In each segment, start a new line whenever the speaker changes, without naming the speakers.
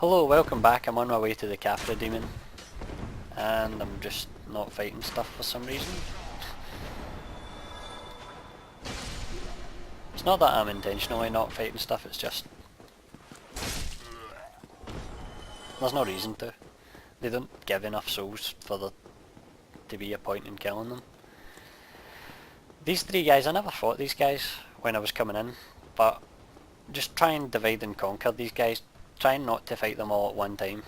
Hello, welcome back. I'm on my way to the capra demon and I'm just not fighting stuff for some reason. It's not that I'm intentionally not fighting stuff, it's just there's no reason to. They don't give enough souls for there to be a point in killing them. These three guys, I never fought these guys when I was coming in, but just try and divide and conquer these guys. Try not to fight them all at one time,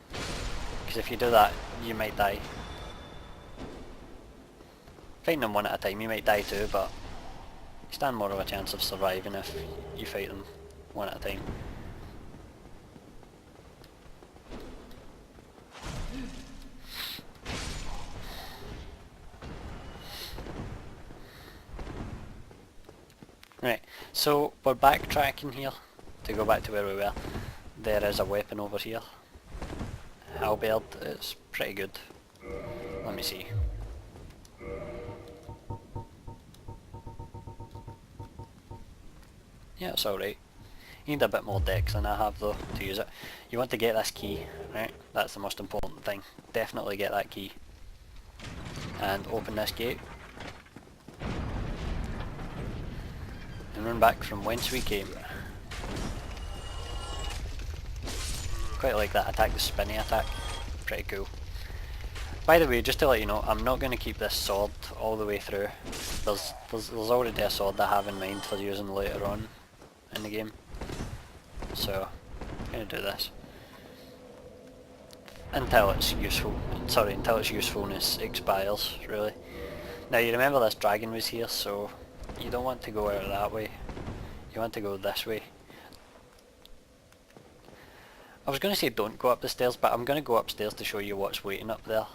because if you do that you might die. Fighting them one at a time you might die too, but you stand more of a chance of surviving if you fight them one at a time. Right, so we're backtracking here to go back to where we were. There is a weapon over here. Halberd, it's pretty good. Let me see. Yeah, it's alright. You need a bit more dex than I have though to use it. You want to get this key, right? That's the most important thing. Definitely get that key. And open this gate. And run back from whence we came. Quite like that attack, the spinny attack. Pretty cool. By the way, just to let you know, I'm not going to keep this sword all the way through. There's already a sword I have in mind for using later on in the game. So, I'm going to do this. Until its usefulness expires, really. Now you remember this dragon was here, so you don't want to go out that way. You want to go this way. I was going to say don't go up the stairs, but I'm going to go upstairs to show you what's waiting up there.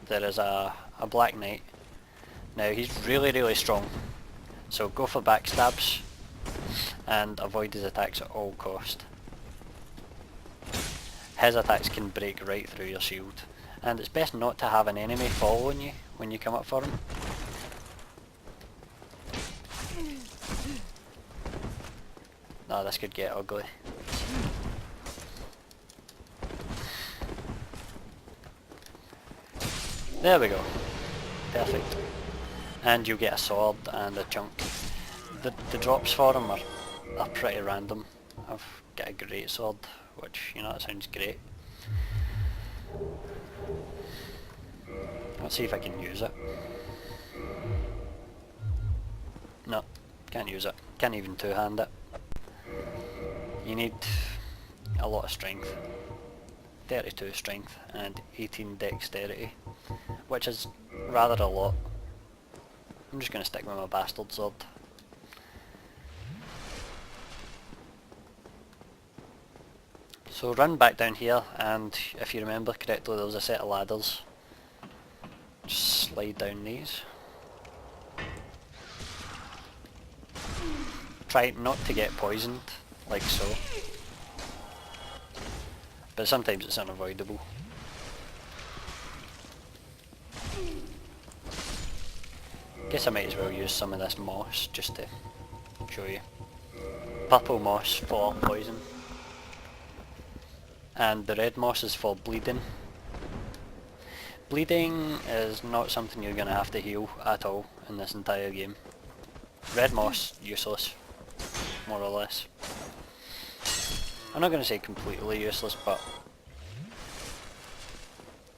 There is a black knight. Now he's really strong, so go for backstabs and avoid his attacks at all cost. His attacks can break right through your shield, and it's best not to have an enemy following you when you come up for him. No, this could get ugly. There we go. Perfect. And you get a sword and a chunk. The drops for them are pretty random. I've got a great sword, which, you know, that sounds great. Let's see if I can use it. No, can't use it. Can't even two-hand it. You need a lot of strength. 32 strength and 18 dexterity, which is rather a lot. I'm just going to stick with my bastard sword. So run back down here, and if you remember correctly, there was a set of ladders. Just slide down these. Try not to get poisoned, like so. But sometimes it's unavoidable. Guess I might as well use some of this moss just to show you. Purple moss for poison. And the red moss is for bleeding. Bleeding is not something you're going to have to heal at all in this entire game. Red moss, useless, more or less. I'm not going to say completely useless, but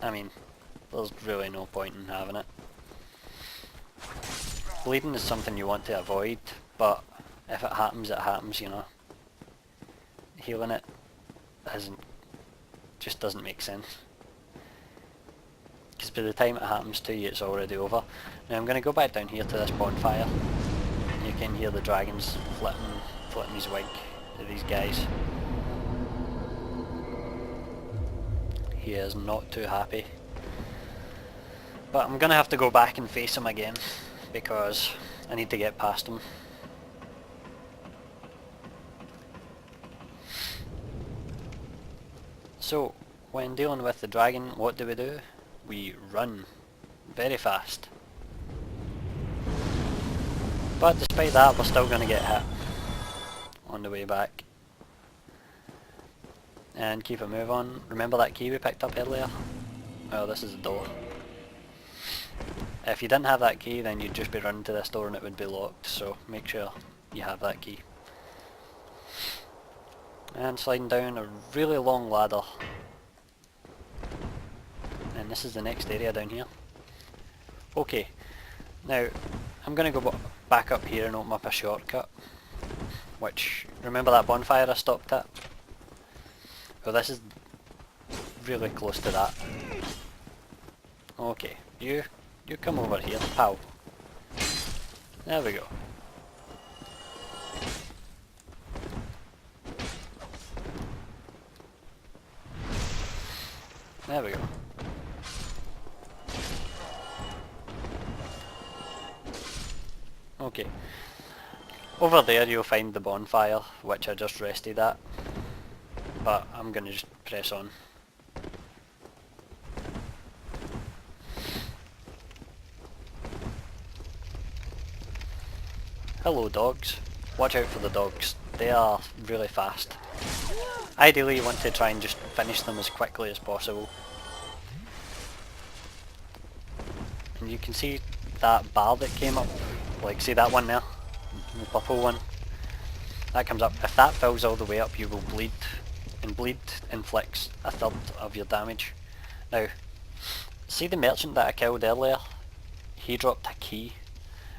I mean, there's really no point in having it. Bleeding is something you want to avoid, but if it happens, you know. Healing it just doesn't make sense. Because by the time it happens to you, it's already over. Now I'm going to go back down here to this bonfire. You can hear the dragons flipping his wig to these guys. He is not too happy. But I'm going to have to go back and face him again, because I need to get past him. So, when dealing with the dragon, what do? We run very fast. But despite that, we're still going to get hit. on the way back. And keep a move on. Remember that key we picked up earlier? Well, this is the door. If you didn't have that key, then you'd just be running to this door and it would be locked, so make sure you have that key. And sliding down a really long ladder. And this is the next area down here. Okay, now I'm going to go back up here and open up a shortcut. Which, remember that bonfire I stopped at? Well, this is really close to that. Okay, you come over here, pal. There we go. There we go. Okay. Over there you'll find the bonfire, which I just rested at. But I'm gonna just press on. Hello dogs. Watch out for the dogs. They are really fast. Ideally you want to try and just finish them as quickly as possible. And you can see that bar that came up, like see that one there? The purple one? That comes up. If that fills all the way up you will bleed. And bleed inflicts a third of your damage. Now, see the merchant that I killed earlier? He dropped a key,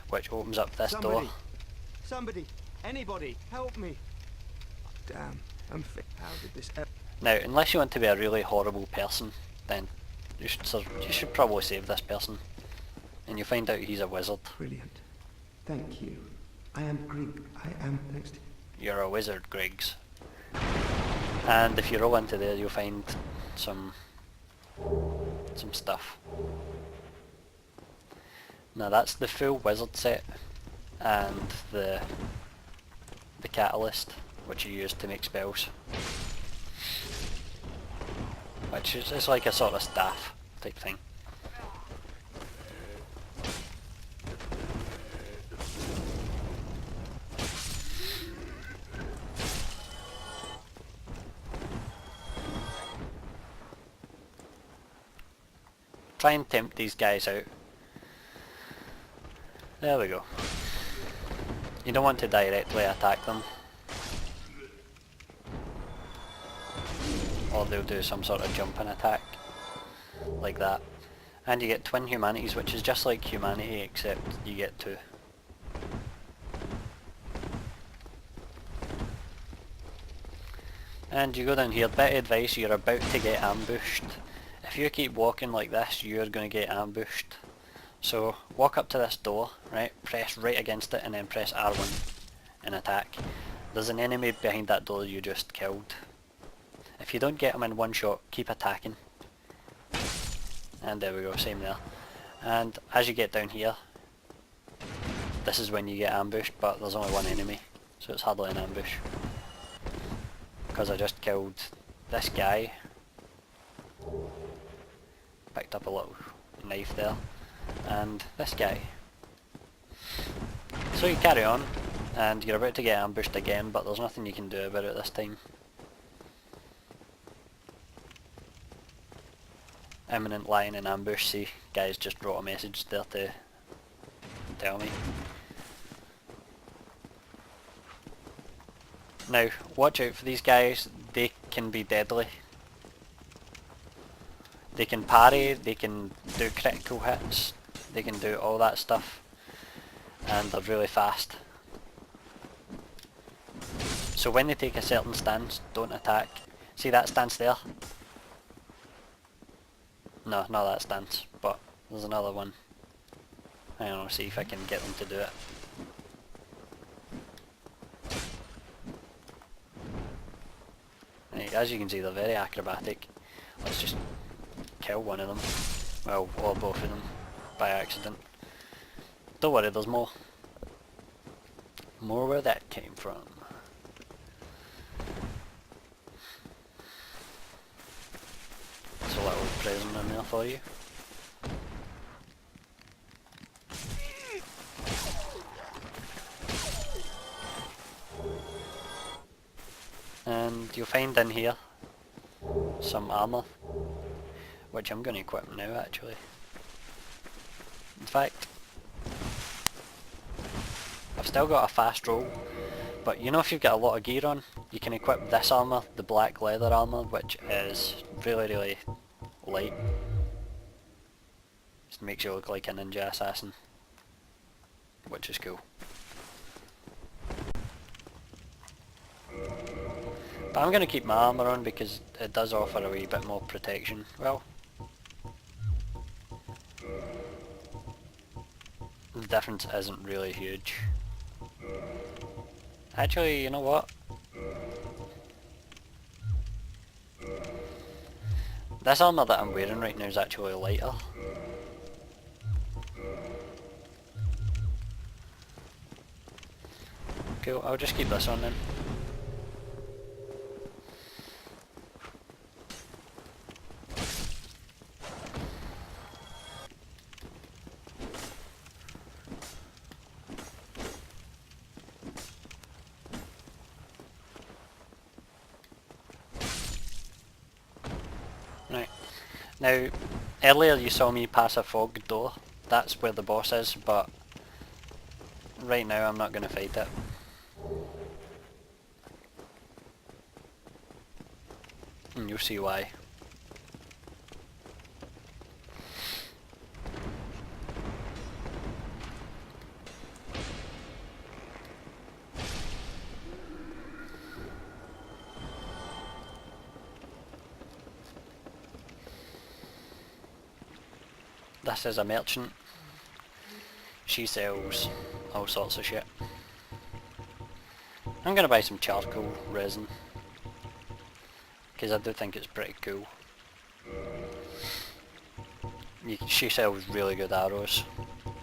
which opens up this door.
Somebody, anybody, help me! Damn, I'm fit. How did this ever...
Now, unless you want to be a really horrible person, then you should probably save this person. And you'll find out he's a wizard.
Brilliant. Thank you. I am Greek. I am thanks to...
You're a wizard, Griggs. And if you roll into there, you'll find some stuff. Now that's the full wizard set, and the catalyst, which you use to make spells. Which is it's like a sort of staff type thing. Try and tempt these guys out. There we go. You don't want to directly attack them, or they'll do some sort of jumping attack, like that. And you get twin humanities, which is just like humanity, except you get two. And you go down here, bit of advice, you're about to get ambushed. If you keep walking like this, you're going to get ambushed. So walk up to this door, right, press right against it and then press R1 and attack. There's an enemy behind that door you just killed. If you don't get him in one shot, keep attacking. And there we go, same there. And as you get down here, this is when you get ambushed, but there's only one enemy, so it's hardly an ambush. Because I just killed this guy. Picked up a little knife there. And this guy. So you carry on, and you're about to get ambushed again, but there's nothing you can do about it this time. Imminent lying in ambush. See, guys just wrote a message there to tell me. Now, watch out for these guys, they can be deadly. They can parry, they can do critical hits, they can do all that stuff, and they're really fast. So when they take a certain stance, don't attack. See that stance there? No, not that stance, but there's another one. I don't know, see if I can get them to do it. Right, as you can see, they're very acrobatic. Let's just kill one of them. Well, or both of them, by accident. Don't worry, there's more. More where that came from. There's a little present in there for you. And you'll find in here some armour, which I'm going to equip now actually. In fact, I've still got a fast roll, but you know, if you've got a lot of gear on, you can equip this armour, the black leather armour, which is really light. Just makes you look like a ninja assassin, which is cool. But I'm going to keep my armour on because it does offer a wee bit more protection. Well, the difference isn't really huge. Actually, you know what? This armour that I'm wearing right now is actually lighter. Cool, I'll just keep this on then. Right. Now, earlier you saw me pass a fog door. That's where the boss is, but right now I'm not going to fight it. And you'll see why. This is a merchant. She sells all sorts of shit. I'm gonna buy some charcoal resin, because I do think it's pretty cool. She sells really good arrows,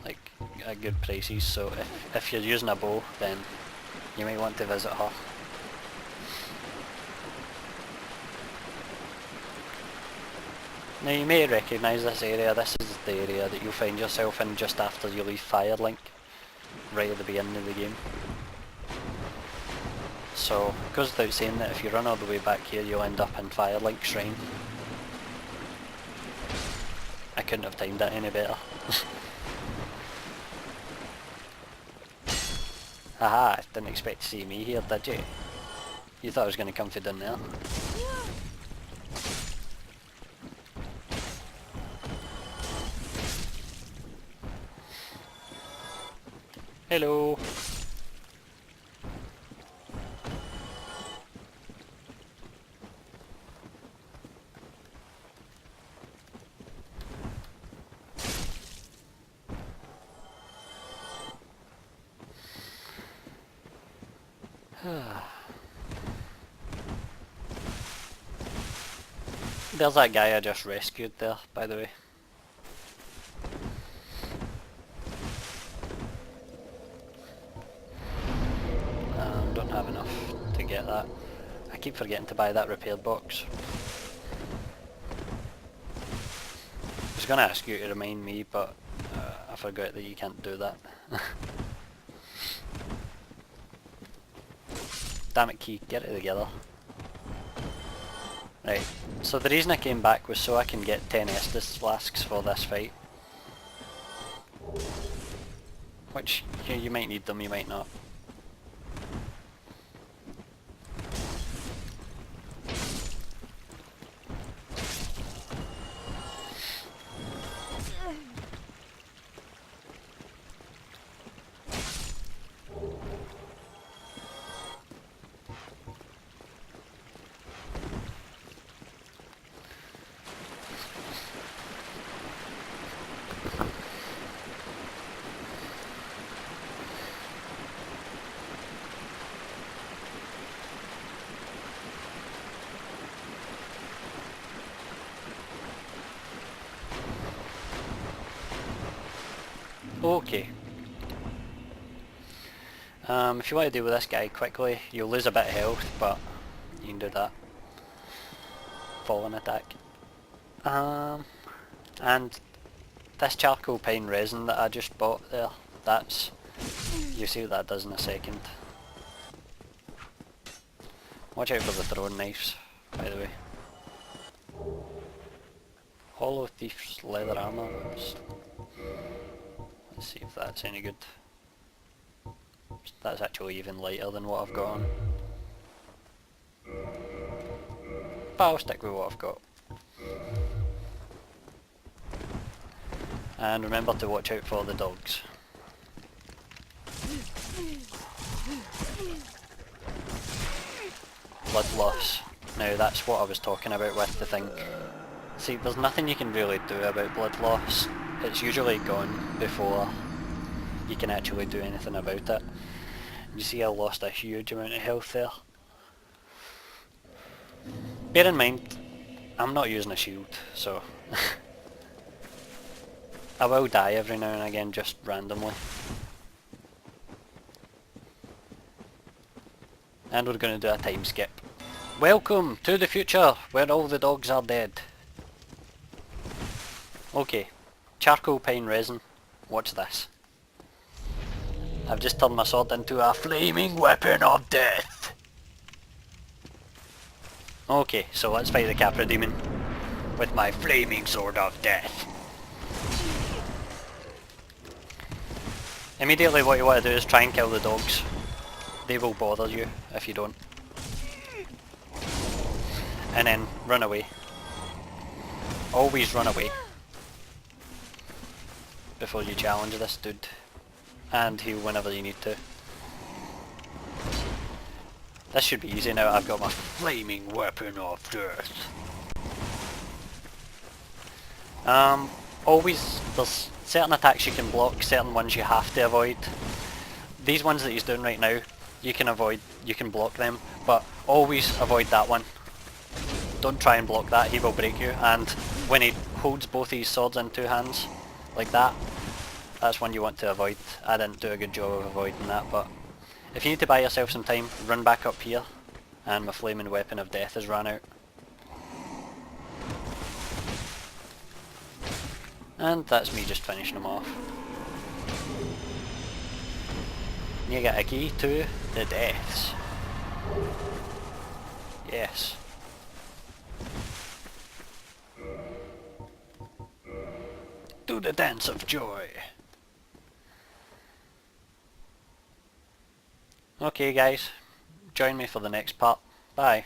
like at good prices, so if you're using a bow, then you might want to visit her. Now you may recognise this area. This is the area that you'll find yourself in just after you leave Firelink, right at the beginning of the game. So it goes without saying that if you run all the way back here, you'll end up in Firelink Shrine. I couldn't have timed that any better. Haha, didn't expect to see me here, did you? You thought I was going to come for down there. Hello. There's that guy I just rescued there, by the way. Don't have enough to get that. I keep forgetting to buy that repair box. I was going to ask you to remind me, but I forgot that you can't do that. Damn it, Key, get it together. Right, so the reason I came back was so I can get 10 Estus flasks for this fight. Which, you might need them, you might not. Okay. If you want to deal with this guy quickly, you'll lose a bit of health, but you can do that. Fallen attack. And this charcoal pine resin that I just bought there, that's... you see what that does in a second. Watch out for the throwing knives, by the way. Hollow Thief's leather armor. Let's see if that's any good. That's actually even lighter than what I've got on. But I'll stick with what I've got. And remember to watch out for the dogs. Blood loss. Now that's what I was talking about with the thing. See, there's nothing you can really do about blood loss. It's usually gone before you can actually do anything about it. You see I lost a huge amount of health there. Bear in mind, I'm not using a shield, so I will die every now and again, just randomly. And we're going to do a time skip. Welcome to the future, where all the dogs are dead. Okay, charcoal pine resin. Watch this. I've just turned my sword into a flaming weapon of death. Okay, so let's fight the Capra demon with my flaming sword of death. Immediately what you want to do is try and kill the dogs. They will bother you if you don't. And then run away. Always run away before you challenge this dude. And heal whenever you need to. This should be easy now. I've got my flaming weapon of death. Always, there's certain attacks you can block, certain ones you have to avoid. These ones that he's doing right now, you can avoid, you can block them, but always avoid that one. Don't try and block that, he will break you, and when he holds both his swords in two hands, like that, that's one you want to avoid. I didn't do a good job of avoiding that, but if you need to buy yourself some time, run back up here, and my flaming weapon of death has run out. And that's me just finishing them off. You get a key to the deaths. Yes. Do the dance of joy. Okay guys, join me for the next part. Bye.